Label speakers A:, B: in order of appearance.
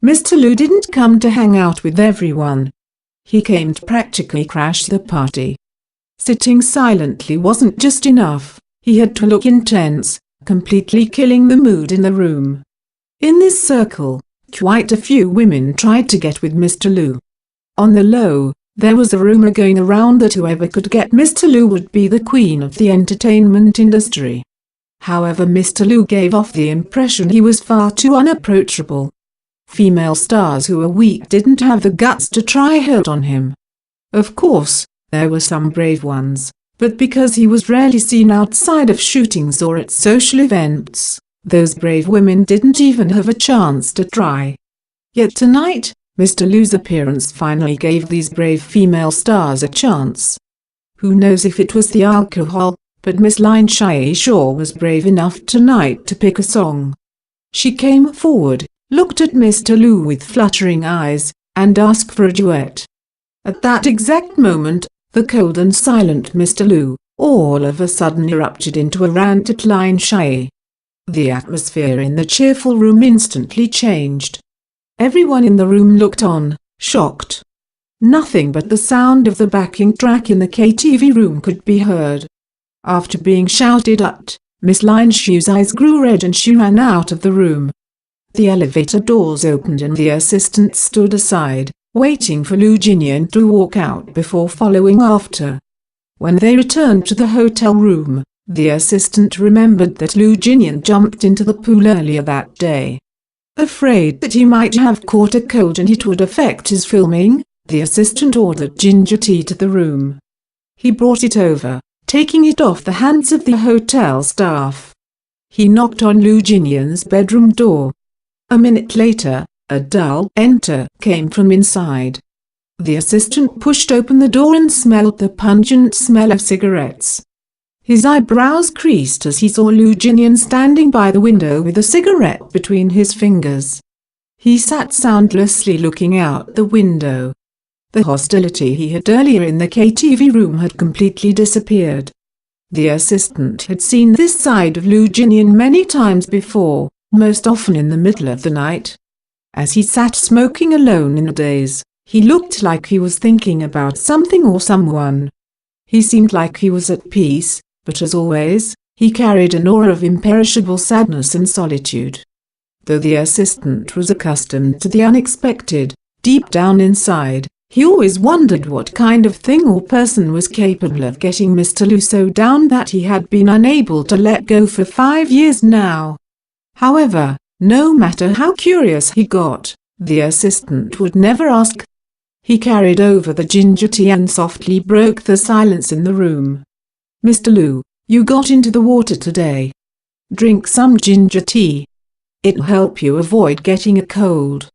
A: Mr. Lu didn't come to hang out with everyone. He came to practically crash the party. Sitting silently wasn't just enough, he had to look intense, completely killing the mood in the room. In this circle, quite a few women tried to get with Mr. Lu. On the low, there was a rumor going around that whoever could get Mr. Lu would be the queen of the entertainment industry. However, Mr. Lu gave off the impression he was far too unapproachable. Female stars who were weak didn't have the guts to try hard on him. Of course, there were some brave ones, but because he was rarely seen outside of shootings or at social events, those brave women didn't even have a chance to try. Yet tonight, Mr. Lu's appearance finally gave these brave female stars a chance. Who knows if it was the alcohol, but Miss Lin Shaye sure was brave enough tonight to pick a song. She came forward, looked at Mr. Lu with fluttering eyes, and asked for a duet. At that exact moment, the cold and silent Mr. Lu, all of a sudden erupted into a rant at Lin Shaye. The atmosphere in the cheerful room instantly changed. Everyone in the room looked on, shocked. Nothing but the sound of the backing track in the KTV room could be heard. After being shouted at, Miss Lin Shaye's eyes grew red and she ran out of the room. The elevator doors opened and the assistant stood aside, waiting for Lu Jinyan to walk out before following after. When they returned to the hotel room, the assistant remembered that Lu Jinyan jumped into the pool earlier that day. Afraid that he might have caught a cold and it would affect his filming, the assistant ordered ginger tea to the room. He brought it over, taking it off the hands of the hotel staff. He knocked on Lu Jinyan's bedroom door. A minute later, a dull enter came from inside. The assistant pushed open the door and smelled the pungent smell of cigarettes. His eyebrows creased as he saw Lu Jinyan standing by the window with a cigarette between his fingers. He sat soundlessly looking out the window. The hostility he had earlier in the KTV room had completely disappeared. The assistant had seen this side of Lu Jinyan many times before, most often in the middle of the night. As he sat smoking alone in a daze, he looked like he was thinking about something or someone. He seemed like he was at peace, but as always, he carried an aura of imperishable sadness and solitude. Though the assistant was accustomed to the unexpected, deep down inside, he always wondered what kind of thing or person was capable of getting Mr. Lu so down that he had been unable to let go for 5 years now. However, no matter how curious he got, the assistant would never ask. He carried over the ginger tea and softly broke the silence in the room. "Mr. Lu, you got into the water today. Drink some ginger tea. It'll help you avoid getting a cold."